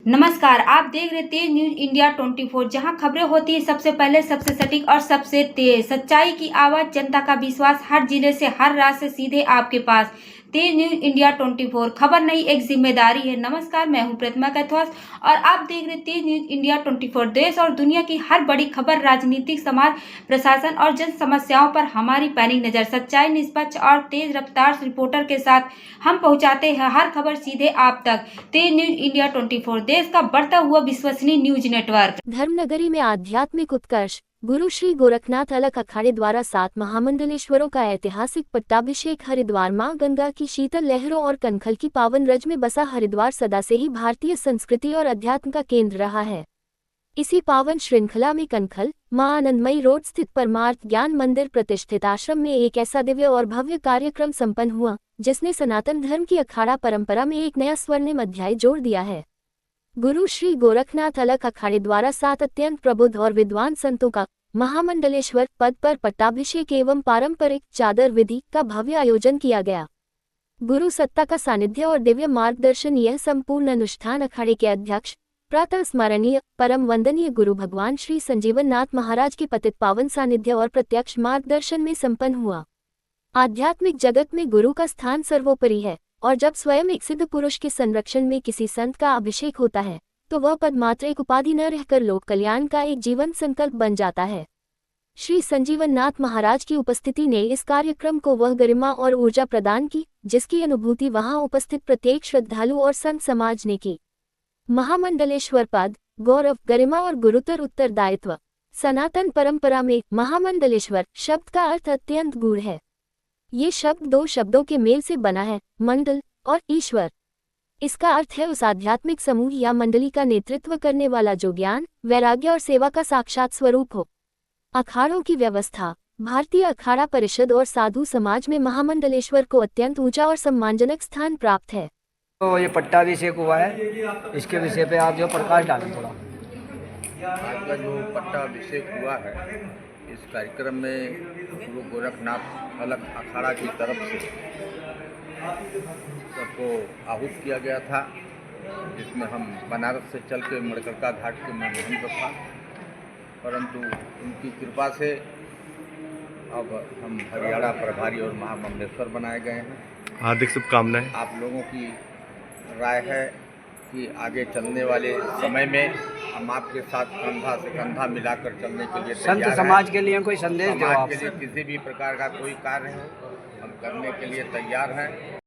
नमस्कार, आप देख रहे तेज न्यूज इंडिया 24 जहां खबरें होती है सबसे पहले, सबसे सटीक और सबसे तेज। सच्चाई की आवाज, जनता का विश्वास, हर जिले से, हर रात से सीधे आपके पास। तेज न्यूज इंडिया 24 खबर नहीं, एक जिम्मेदारी है। नमस्कार, मैं हूं प्रतिमा कैथवास और आप देख रहे तेज न्यूज इंडिया 24। देश और दुनिया की हर बड़ी खबर, राजनीतिक, समाज, प्रशासन और जन समस्याओं पर हमारी पैनी नजर। सच्चाई, निष्पक्ष और तेज रफ्तार रिपोर्टर के साथ हम पहुंचाते हैं हर खबर सीधे आप तक। तेज न्यूज इंडिया 24, देश का बढ़ता हुआ विश्वसनीय न्यूज नेटवर्क। धर्मनगरी में आध्यात्मिक उत्कर्ष। गुरु श्री गोरखनाथ अलग अखाड़े द्वारा 7 महामंडलेश्वरों का ऐतिहासिक पट्टाभिषेक। हरिद्वार मां गंगा की शीतल लहरों और कनखल की पावन रज में बसा हरिद्वार सदा से ही भारतीय संस्कृति और अध्यात्म का केंद्र रहा है। इसी पावन श्रृंखला में कनखल मां आनंदमयी रोड स्थित परमार्थ ज्ञान मंदिर प्रतिष्ठित आश्रम में एक ऐसा दिव्य और भव्य कार्यक्रम संपन्न हुआ जिसने सनातन धर्म की अखाड़ा परंपरा में एक नया स्वर्णिम अध्याय जोड़ दिया है। गुरु श्री गोरखनाथ अलग अखाड़े द्वारा 7 अत्यंत प्रबुद्ध और विद्वान संतों का महामंडलेश्वर पद पर पट्टाभिषेक एवं पारंपरिक चादर विधि का भव्य आयोजन किया गया। गुरु सत्ता का सानिध्य और दिव्य मार्गदर्शन, यह संपूर्ण अनुष्ठान अखाड़े के अध्यक्ष प्रातः स्मरणीय परम वंदनीय गुरु भगवान श्री संजीवन नाथ महाराज के पतित पावन सानिध्य और प्रत्यक्ष मार्गदर्शन में संपन्न हुआ। आध्यात्मिक जगत में गुरु का स्थान सर्वोपरि है और जब स्वयं एक सिद्ध पुरुष के संरक्षण में किसी संत का अभिषेक होता है तो वह पद मात्र एक उपाधि न रहकर लोक कल्याण का एक जीवन संकल्प बन जाता है। श्री संजीवन नाथ महाराज की उपस्थिति ने इस कार्यक्रम को वह गरिमा और ऊर्जा प्रदान की जिसकी अनुभूति वहां उपस्थित प्रत्येक श्रद्धालु और संत समाज ने की। महामंडलेश्वर पद, गौरव, गरिमा और गुरुतर उत्तरदायित्व। सनातन परंपरा में महामंडलेश्वर शब्द का अर्थ अत्यंत गूढ़ है। ये शब्द 2 शब्दों के मेल से बना है, मंडल और ईश्वर। इसका अर्थ है उस आध्यात्मिक समूह या मंडली का नेतृत्व करने वाला जो ज्ञान, वैराग्य और सेवा का साक्षात स्वरूप हो। अखाड़ों की व्यवस्था। भारतीय अखाड़ा परिषद और साधु समाज में महामंडलेश्वर को अत्यंत ऊंचा और सम्मानजनक स्थान प्राप्त है। तो ये पट्टाभिषेक हुआ है, इसके विषय पे आप जो प्रकाश डालें थोड़ा। आज का जो पट्टाभिषेक हुआ है, इस कार्यक्रम में गुरु गोरखनाथ अलग अखाड़ा की तरफ से सबको आहूत किया गया था, जिसमें हम बनारस से चल के मणिकर्णिका घाट के में महंत था, परंतु उनकी कृपा से अब हम हरियाणा प्रभारी और महामंडलेश्वर बनाए गए हैं। हार्दिक शुभकामनाएं। आप लोगों की राय है कि आगे चलने वाले समय में हम आपके साथ कंधा से कंधा मिलाकर चलने के लिए संत समाज के लिए कोई संदेश दो समाज आप। के लिए किसी भी प्रकार का कोई कार्य हो, हम करने के लिए तैयार हैं।